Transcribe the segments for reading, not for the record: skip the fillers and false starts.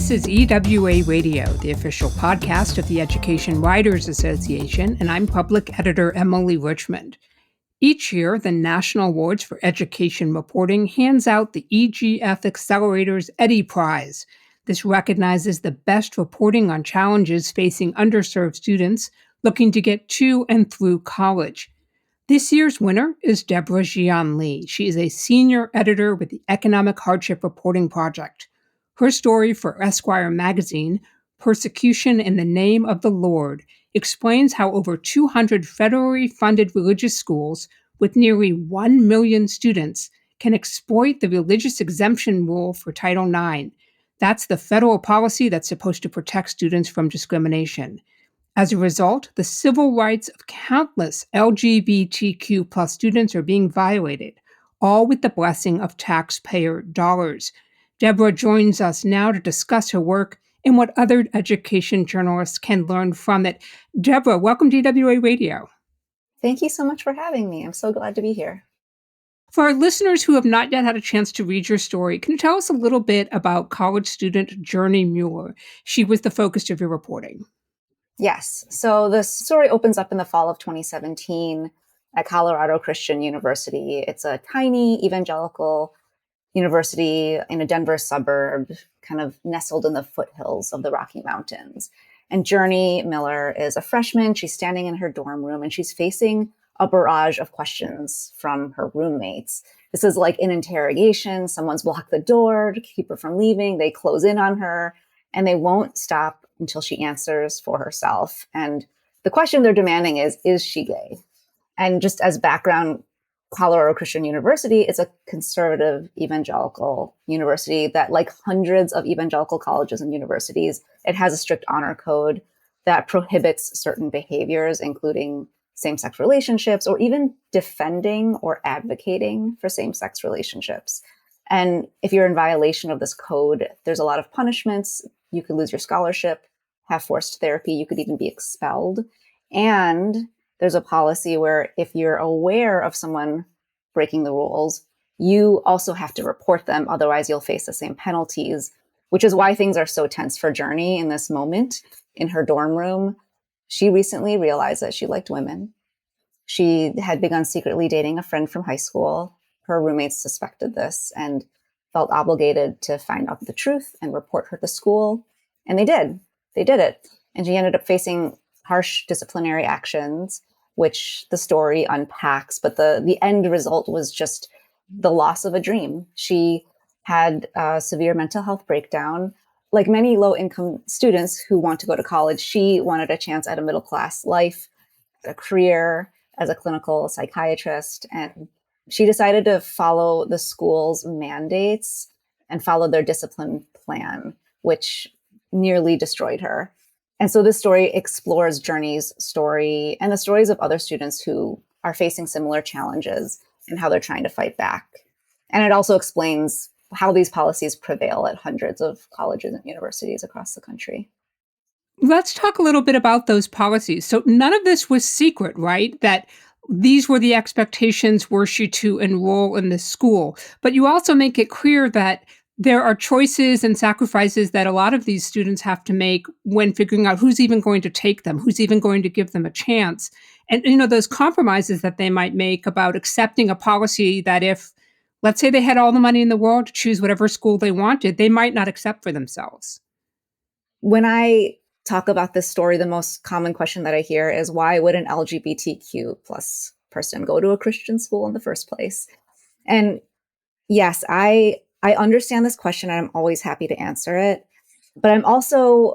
This is EWA Radio, the official podcast of the Education Writers Association, and I'm public editor Emily Richmond. Each year, the National Awards for Education Reporting hands out the EGF Accelerator's Eddie Prize. This recognizes the best reporting on challenges facing underserved students looking to get to and through college. This year's winner is Deborah Jian Lee. She is a senior editor with the Economic Hardship Reporting Project. Her story for Esquire magazine, Persecution in the Name of the Lord, explains how over 200 federally funded religious schools with nearly 1 million students can exploit the religious exemption rule for Title IX. That's the federal policy that's supposed to protect students from discrimination. As a result, the civil rights of countless LGBTQ plus students are being violated, all with the blessing of taxpayer dollars. Deborah joins us now to discuss her work and what other education journalists can learn from it. Deborah, welcome to EWA Radio. Thank you so much for having me. I'm so glad to be here. For our listeners who have not yet had a chance to read your story, can you tell us a little bit about college student Journey Mueller? She was the focus of your reporting. Yes. So the story opens up in the fall of 2017 at Colorado Christian University. It's a tiny evangelical university in a Denver suburb, kind of nestled in the foothills of the Rocky Mountains. And Journey Mueller is a freshman. She's standing in her dorm room and she's facing a barrage of questions from her roommates. This is like an interrogation. Someone's blocked the door to keep her from leaving. They close in on her and they won't stop until she answers for herself. And the question they're demanding is she gay? And just as background, Colorado Christian University is a conservative evangelical university that, like hundreds of evangelical colleges and universities, it has a strict honor code that prohibits certain behaviors, including same-sex relationships or even defending or advocating for same-sex relationships. And if you're in violation of this code, there's a lot of punishments. You could lose your scholarship, have forced therapy, you could even be expelled. And there's a policy where if you're aware of someone breaking the rules, you also have to report them. Otherwise, you'll face the same penalties, which is why things are so tense for Journey in this moment in her dorm room. She recently realized that she liked women. She had begun secretly dating a friend from high school. Her roommates suspected this and felt obligated to find out the truth and report her to school. And they did. They did it. And she ended up facing harsh disciplinary actions, which the story unpacks. But the end result was just the loss of a dream. She had a severe mental health breakdown. Like many low-income students who want to go to college, she wanted a chance at a middle-class life, a career as a clinical psychiatrist. And she decided to follow the school's mandates and follow their discipline plan, which nearly destroyed her. And so this story explores Journey's story and the stories of other students who are facing similar challenges and how they're trying to fight back. And it also explains how these policies prevail at hundreds of colleges and universities across the country. Let's talk a little bit about those policies. So none of this was secret, right? That these were the expectations were she to enroll in this school. But you also make it clear that there are choices and sacrifices that a lot of these students have to make when figuring out who's even going to take them, who's even going to give them a chance. And, those compromises that they might make about accepting a policy that if, let's say they had all the money in the world to choose whatever school they wanted, they might not accept for themselves. When I talk about this story, the most common question that I hear is, why would an LGBTQ plus person go to a Christian school in the first place? And yes, I understand this question and I'm always happy to answer it. But I'm also,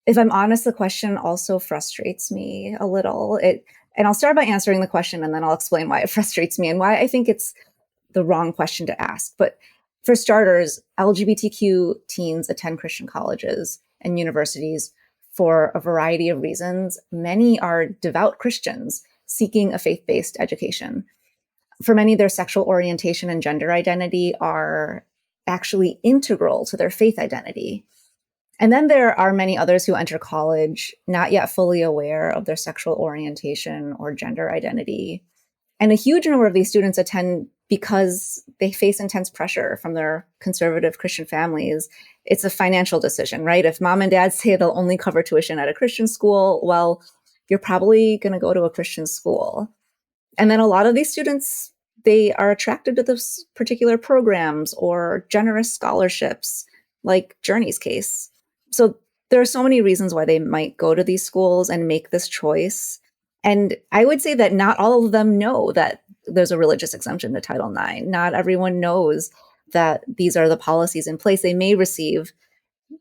if I'm honest, the question also frustrates me a little. And I'll start by answering the question and then I'll explain why it frustrates me and why I think it's the wrong question to ask. But for starters, LGBTQ teens attend Christian colleges and universities for a variety of reasons. Many are devout Christians seeking a faith-based education. For many, their sexual orientation and gender identity are actually integral to their faith identity. And then there are many others who enter college not yet fully aware of their sexual orientation or gender identity. And a huge number of these students attend because they face intense pressure from their conservative Christian families. It's a financial decision, right? If mom and dad say they'll only cover tuition at a Christian school, well, you're probably going to go to a Christian school. And then a lot of these students, they are attracted to those particular programs or generous scholarships, like Journey's case. So there are so many reasons why they might go to these schools and make this choice. And I would say that not all of them know that there's a religious exemption to Title IX. Not everyone knows that these are the policies in place. They may receive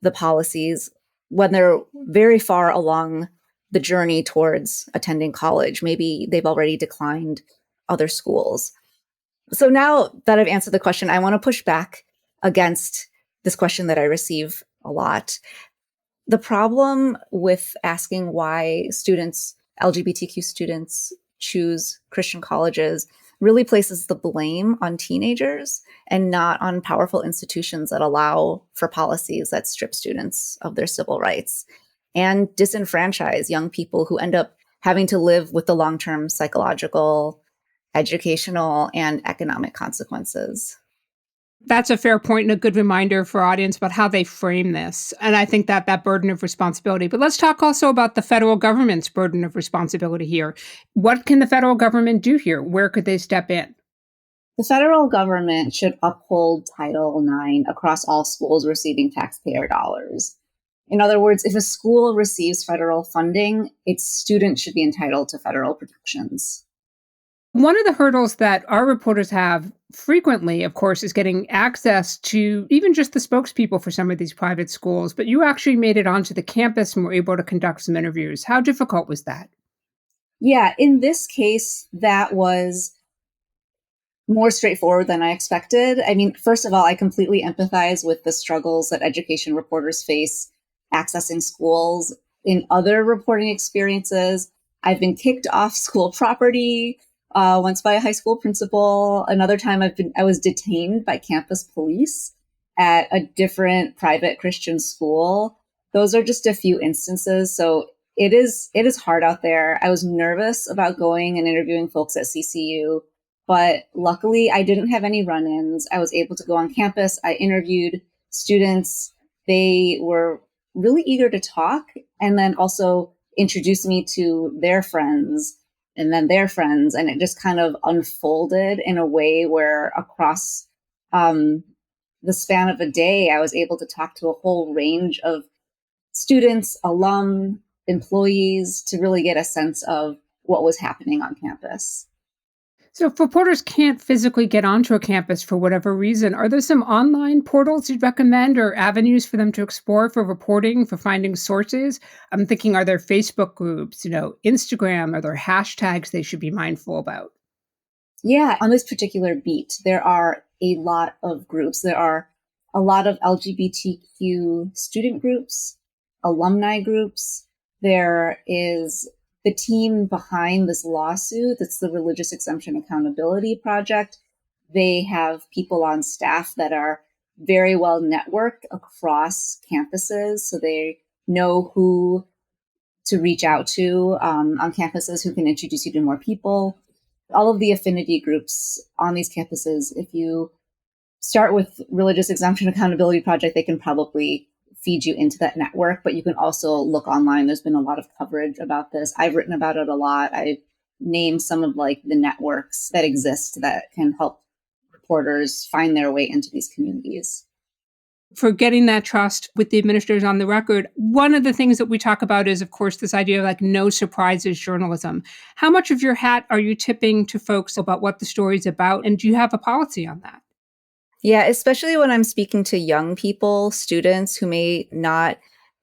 the policies when they're very far along the journey towards attending college. Maybe they've already declined other schools. So now that I've answered the question, I want to push back against this question that I receive a lot. The problem with asking why students, LGBTQ students, choose Christian colleges really places the blame on teenagers and not on powerful institutions that allow for policies that strip students of their civil rights and disenfranchise young people who end up having to live with the long-term psychological, educational, and economic consequences. That's a fair point and a good reminder for our audience about how they frame this. And I think that that burden of responsibility. But let's talk also about the federal government's burden of responsibility here. What can the federal government do here? Where could they step in? The federal government should uphold Title IX across all schools receiving taxpayer dollars. In other words, if a school receives federal funding, its students should be entitled to federal protections. One of the hurdles that our reporters have frequently, of course, is getting access to even just the spokespeople for some of these private schools. But you actually made it onto the campus and were able to conduct some interviews. How difficult was that? Yeah, in this case, that was more straightforward than I expected. I mean, first of all, I completely empathize with the struggles that education reporters face accessing schools. In other reporting experiences, I've been kicked off school property, once by a high school principal. Another time I was detained by campus police at a different private Christian school. Those are just a few instances. So it is hard out there. I was nervous about going and interviewing folks at CCU, but luckily I didn't have any run-ins. I was able to go on campus. I interviewed students. They were really eager to talk and then also introduced me to their friends and then their friends. And it just kind of unfolded in a way where across the span of a day, I was able to talk to a whole range of students, alum, employees to really get a sense of what was happening on campus. So if reporters can't physically get onto a campus for whatever reason, are there some online portals you'd recommend or avenues for them to explore for reporting, for finding sources? I'm thinking, are there Facebook groups, Instagram? Are there hashtags they should be mindful about? Yeah, on this particular beat, there are a lot of groups. There are a lot of LGBTQ student groups, alumni groups. There is the team behind this lawsuit. It's the Religious Exemption Accountability Project. They have people on staff that are very well networked across campuses. So they know who to reach out to on campuses, who can introduce you to more people. All of the affinity groups on these campuses, if you start with Religious Exemption Accountability Project, they can probably feed you into that network, but you can also look online. There's been a lot of coverage about this. I've written about it a lot. I named some of the networks that exist that can help reporters find their way into these communities. For getting that trust with the administrators on the record, one of the things that we talk about is, of course, this idea of no surprises journalism. How much of your hat are you tipping to folks about what the story is about? And do you have a policy on that? Yeah, especially when I'm speaking to young people, students who may not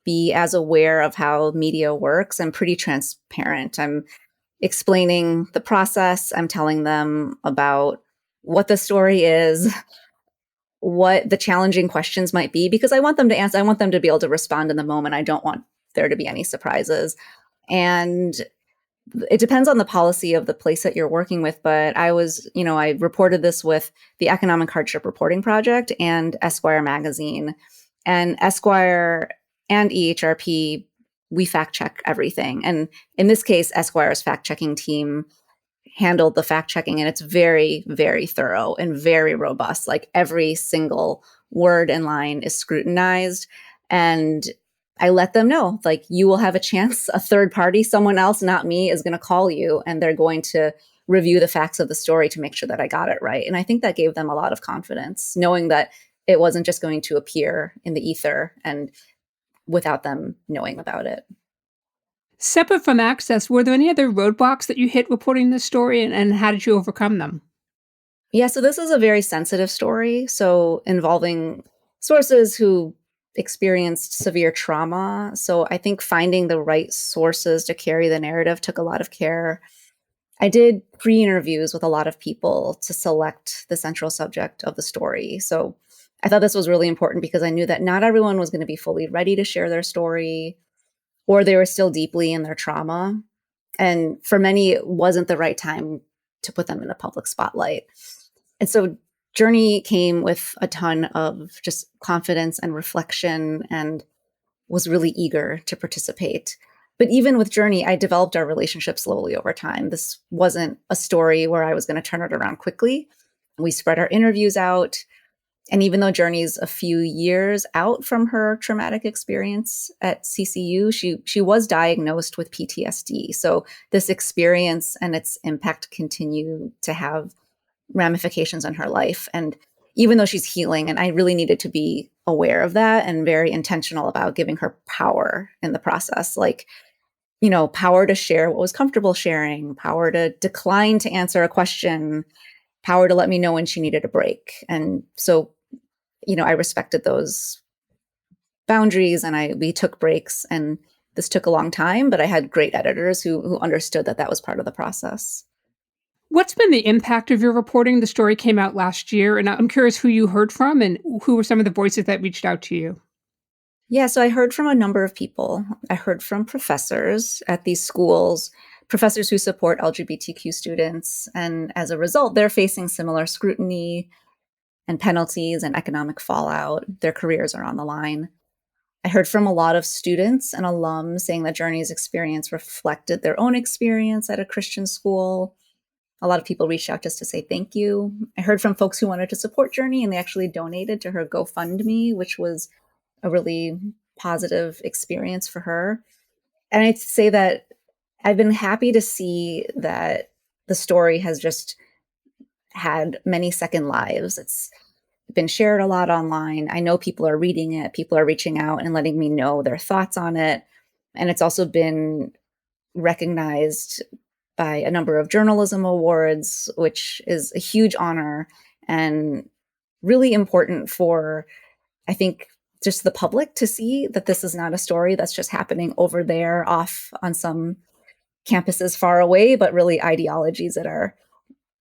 be as aware of how media works. I'm pretty transparent. I'm explaining the process. I'm telling them about what the story is, what the challenging questions might be, because I want them to answer. I want them to be able to respond in the moment. I don't want there to be any surprises. And it depends on the policy of the place that you're working with. But I reported this with the Economic Hardship Reporting Project and Esquire magazine. And Esquire and EHRP, we fact check everything. And in this case, Esquire's fact checking team handled the fact checking, and it's very, very thorough and very robust. Like every single word and line is scrutinized. And I let them know, like, you will have a chance. A third party, someone else, not me, is going to call you, and they're going to review the facts of the story to make sure that I got it right. And I think that gave them a lot of confidence, knowing that it wasn't just going to appear in the ether and without them knowing about it. Separate from access, were there any other roadblocks that you hit reporting this story, and how did you overcome them? Yeah, so this is a very sensitive story. So involving sources who experienced severe trauma. So I think finding the right sources to carry the narrative took a lot of care. I did pre interviews with a lot of people to select the central subject of the story. So I thought this was really important because I knew that not everyone was going to be fully ready to share their story, or they were still deeply in their trauma. And for many, it wasn't the right time to put them in the public spotlight. And so Journey came with a ton of just confidence and reflection and was really eager to participate. But even with Journey, I developed our relationship slowly over time. This wasn't a story where I was going to turn it around quickly. We spread our interviews out. And even though Journey's a few years out from her traumatic experience at CCU, she was diagnosed with PTSD. So this experience and its impact continue to have ramifications in her life. And even though she's healing, and I really needed to be aware of that and very intentional about giving her power in the process, like, power to share what was comfortable sharing, power to decline to answer a question, power to let me know when she needed a break. And so, I respected those boundaries, and we took breaks, and this took a long time, but I had great editors who understood that was part of the process. What's been the impact of your reporting? The story came out last year, and I'm curious who you heard from and who were some of the voices that reached out to you. Yeah, so I heard from a number of people. I heard from professors at these schools, professors who support LGBTQ students. And as a result, they're facing similar scrutiny and penalties and economic fallout. Their careers are on the line. I heard from a lot of students and alums saying that Journey's experience reflected their own experience at a Christian school. A lot of people reached out just to say thank you. I heard from folks who wanted to support Journey, and they actually donated to her GoFundMe, which was a really positive experience for her. And I'd say that I've been happy to see that the story has just had many second lives. It's been shared a lot online. I know people are reading it, people are reaching out and letting me know their thoughts on it. And it's also been recognized by a number of journalism awards, which is a huge honor and really important for, I think, just the public to see that this is not a story that's just happening over there off on some campuses far away, but really ideologies that are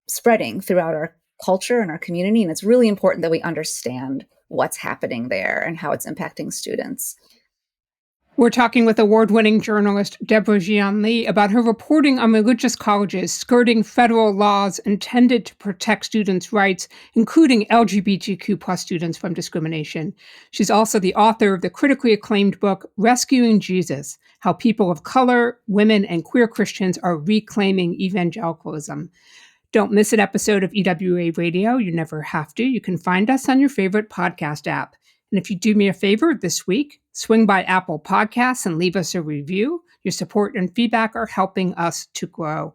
spreading throughout our culture and our community. And it's really important that we understand what's happening there and how it's impacting students. We're talking with award-winning journalist Deborah Jian Lee about her reporting on religious colleges skirting federal laws intended to protect students' rights, including LGBTQ plus students from discrimination. She's also the author of the critically acclaimed book, Rescuing Jesus: How People of Color, Women, and Queer Christians Are Reclaiming Evangelicalism. Don't miss an episode of EWA Radio. You never have to. You can find us on your favorite podcast app. And if you do me a favor this week, swing by Apple Podcasts and leave us a review. Your support and feedback are helping us to grow.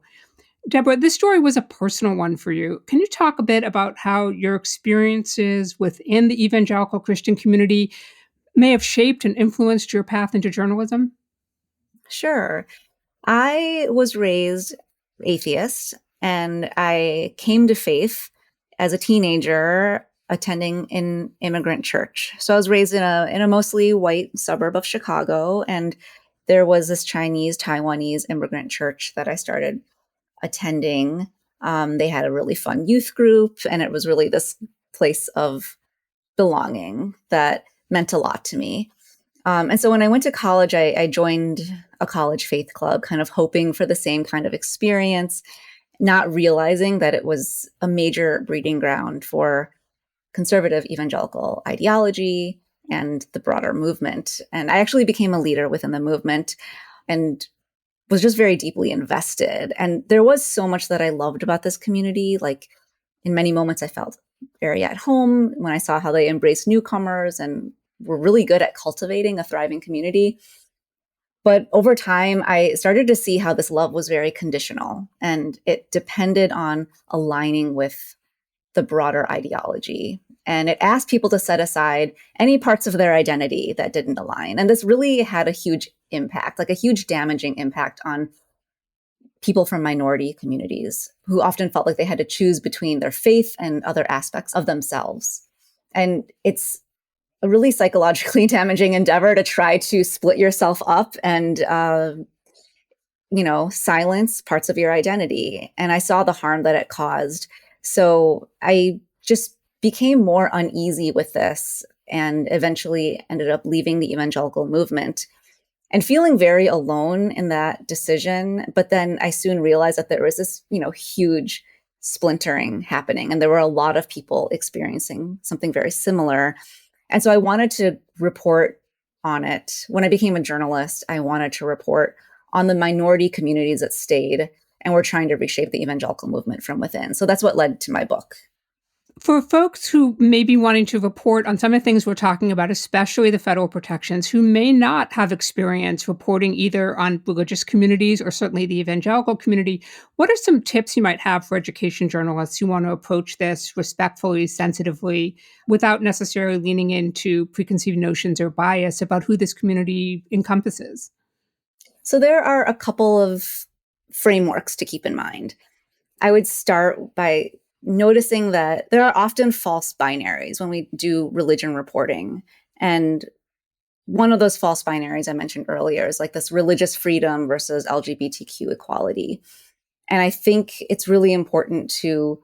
Deborah, this story was a personal one for you. Can you talk a bit about how your experiences within the evangelical Christian community may have shaped and influenced your path into journalism? Sure. I was raised atheist, and I came to faith as a teenager attending an immigrant church. So I was raised in a mostly white suburb of Chicago, and there was this Chinese Taiwanese immigrant church that I started attending. They had a really fun youth group, and it was really this place of belonging that meant a lot to me. And so when I went to college, I joined a college faith club, kind of hoping for the same kind of experience, not realizing that it was a major breeding ground for conservative evangelical ideology and the broader movement. And I actually became a leader within the movement. And was just very deeply invested. And there was so much that I loved about this community. Like in many moments, I felt very at home when I saw how they embraced newcomers and were really good at cultivating a thriving community. But over time, I started to see how this love was very conditional and it depended on aligning with the broader ideology. And it asked people to set aside any parts of their identity that didn't align. And this really had a huge impact, like a huge damaging impact on people from minority communities who often felt like they had to choose between their faith and other aspects of themselves. And it's a really psychologically damaging endeavor to try to split yourself up and silence parts of your identity. And I saw the harm that it caused. So I just became more uneasy with this and eventually ended up leaving the evangelical movement and feeling very alone in that decision. But then I soon realized that there was this, huge splintering happening. And there were a lot of people experiencing something very similar. And so I wanted to report on it. When I became a journalist, I wanted to report on the minority communities that stayed and were trying to reshape the evangelical movement from within. So that's what led to my book. For folks who may be wanting to report on some of the things we're talking about, especially the federal protections, who may not have experience reporting either on religious communities or certainly the evangelical community, what are some tips you might have for education journalists who want to approach this respectfully, sensitively, without necessarily leaning into preconceived notions or bias about who this community encompasses? So there are a couple of frameworks to keep in mind. I would start by noticing that there are often false binaries when we do religion reporting. And one of those false binaries I mentioned earlier is like this religious freedom versus LGBTQ equality. And I think it's really important to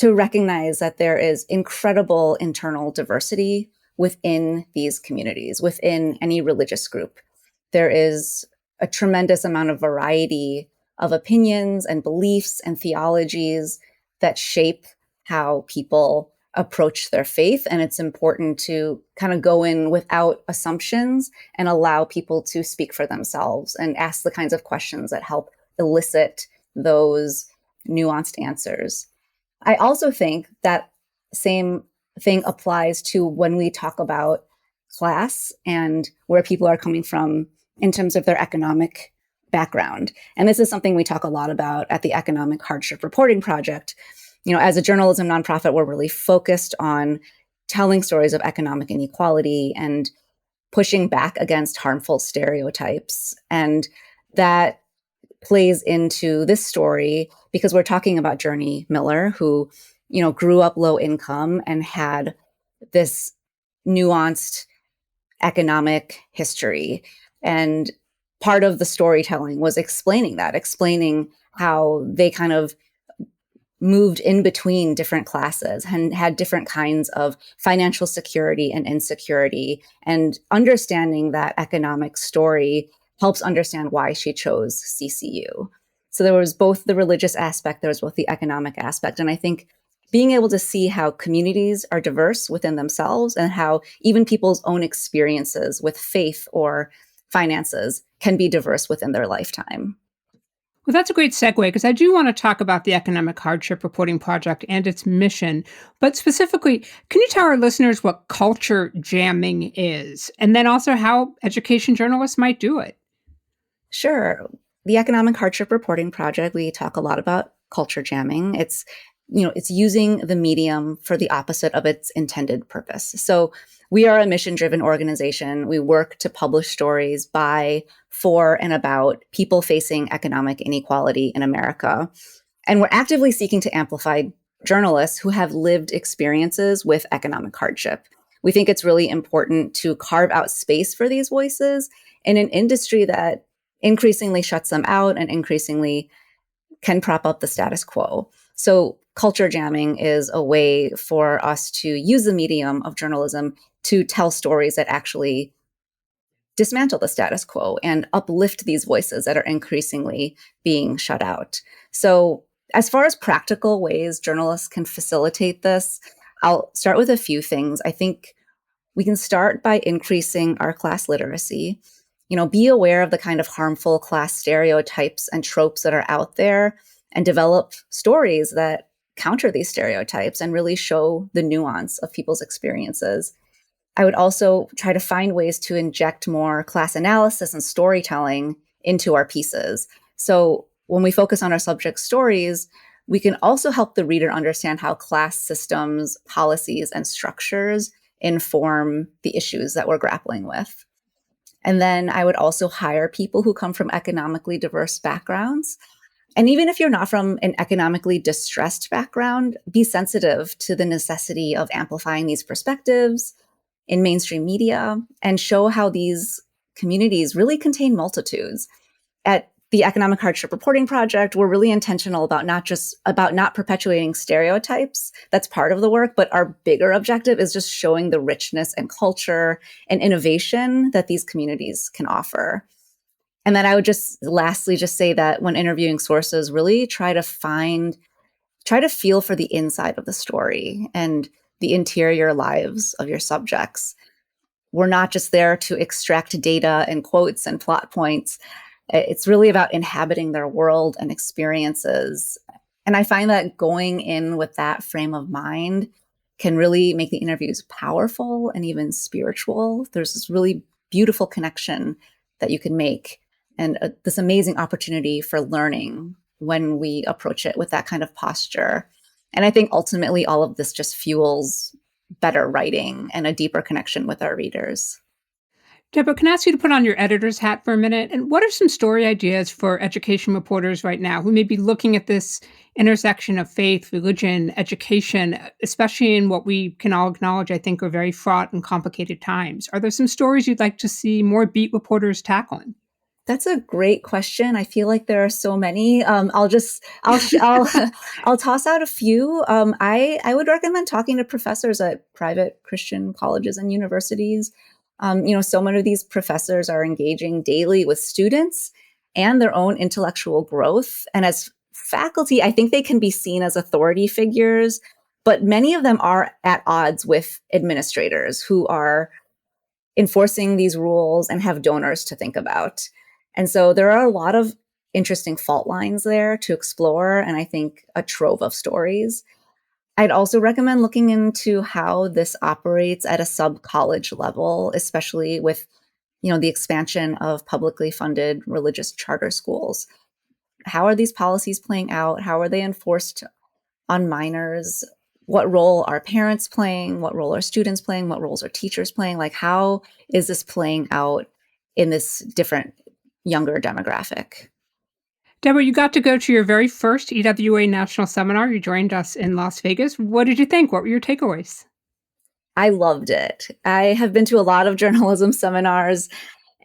recognize that there is incredible internal diversity within these communities, within any religious group. There is a tremendous amount of variety of opinions and beliefs and theologies that shape how people approach their faith. And it's important to kind of go in without assumptions and allow people to speak for themselves and ask the kinds of questions that help elicit those nuanced answers. I also think that same thing applies to when we talk about class and where people are coming from in terms of their economic background. And this is something we talk a lot about at the Economic Hardship Reporting Project. As a journalism nonprofit, we're really focused on telling stories of economic inequality and pushing back against harmful stereotypes. And that plays into this story because we're talking about Journey Mueller, who, grew up low income and had this nuanced economic history. And part of the storytelling was explaining how they kind of moved in between different classes and had different kinds of financial security and insecurity. And understanding that economic story helps understand why she chose CCU. So there was both the religious aspect, there was both the economic aspect. And I think being able to see how communities are diverse within themselves and how even people's own experiences with faith or finances can be diverse within their lifetime. Well, that's a great segue because I do want to talk about the Economic Hardship Reporting Project and its mission. But specifically, can you tell our listeners what culture jamming is and then also how education journalists might do it? Sure. The Economic Hardship Reporting Project, we talk a lot about culture jamming. It's using the medium for the opposite of its intended purpose. So we are a mission-driven organization. We work to publish stories by, for, and about people facing economic inequality in America. And we're actively seeking to amplify journalists who have lived experiences with economic hardship. We think it's really important to carve out space for these voices in an industry that increasingly shuts them out and increasingly can prop up the status quo. So culture jamming is a way for us to use the medium of journalism to tell stories that actually dismantle the status quo and uplift these voices that are increasingly being shut out. So as far as practical ways journalists can facilitate this, I'll start with a few things. I think we can start by increasing our class literacy. Be aware of the kind of harmful class stereotypes and tropes that are out there and develop stories that counter these stereotypes and really show the nuance of people's experiences. I would also try to find ways to inject more class analysis and storytelling into our pieces. So when we focus on our subject stories, we can also help the reader understand how class systems, policies, and structures inform the issues that we're grappling with. And then I would also hire people who come from economically diverse backgrounds. And even if you're not from an economically distressed background, be sensitive to the necessity of amplifying these perspectives in mainstream media and show how these communities really contain multitudes. At the Economic Hardship Reporting Project, we're really intentional about not perpetuating stereotypes. That's part of the work, but our bigger objective is just showing the richness and culture and innovation that these communities can offer. And then I would lastly say that when interviewing sources, really try to feel for the inside of the story and the interior lives of your subjects. We're not just there to extract data and quotes and plot points. It's really about inhabiting their world and experiences. And I find that going in with that frame of mind can really make the interviews powerful and even spiritual. There's this really beautiful connection that you can make and this amazing opportunity for learning when we approach it with that kind of posture. And I think ultimately all of this just fuels better writing and a deeper connection with our readers. Deborah, can I ask you to put on your editor's hat for a minute? And what are some story ideas for education reporters right now who may be looking at this intersection of faith, religion, education, especially in what we can all acknowledge, I think, are very fraught and complicated times? Are there some stories you'd like to see more beat reporters tackling? That's a great question. I feel like there are so many. I'll toss out a few. I would recommend talking to professors at private Christian colleges and universities. So many of these professors are engaging daily with students and their own intellectual growth. And as faculty, I think they can be seen as authority figures, but many of them are at odds with administrators who are enforcing these rules and have donors to think about. And so there are a lot of interesting fault lines there to explore, and I think a trove of stories. I'd also recommend looking into how this operates at a sub-college level, especially with, the expansion of publicly funded religious charter schools. How are these policies playing out? How are they enforced on minors? What role are parents playing? What role are students playing? What roles are teachers playing? Like, how is this playing out in this different, younger demographic? Deborah, you got to go to your very first EWA National Seminar. You joined us in Las Vegas. What did you think? What were your takeaways? I loved it. I have been to a lot of journalism seminars,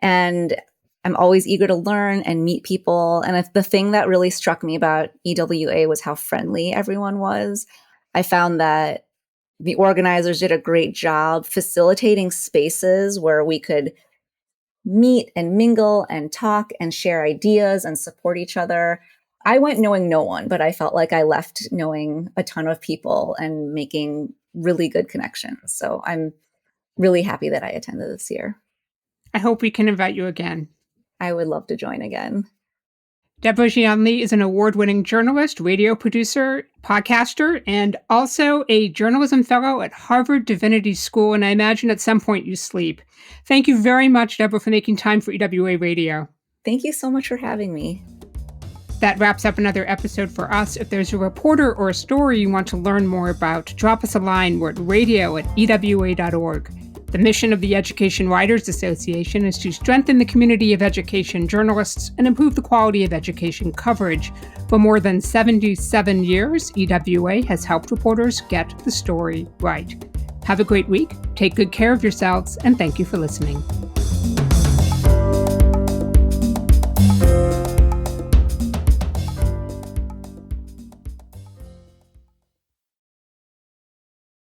and I'm always eager to learn and meet people. And the thing that really struck me about EWA was how friendly everyone was. I found that the organizers did a great job facilitating spaces where we could meet and mingle and talk and share ideas and support each other. I went knowing no one, but I felt like I left knowing a ton of people and making really good connections. So I'm really happy that I attended this year. I hope we can invite you again. I would love to join again. Deborah Jian Lee is an award-winning journalist, radio producer, podcaster, and also a journalism fellow at Harvard Divinity School. And I imagine at some point you sleep. Thank you very much, Deborah, for making time for EWA Radio. Thank you so much for having me. That wraps up another episode for us. If there's a reporter or a story you want to learn more about, drop us a line. We're at radio@ewa.org. The mission of the Education Writers Association is to strengthen the community of education journalists and improve the quality of education coverage. For more than 77 years, EWA has helped reporters get the story right. Have a great week, take good care of yourselves, and thank you for listening.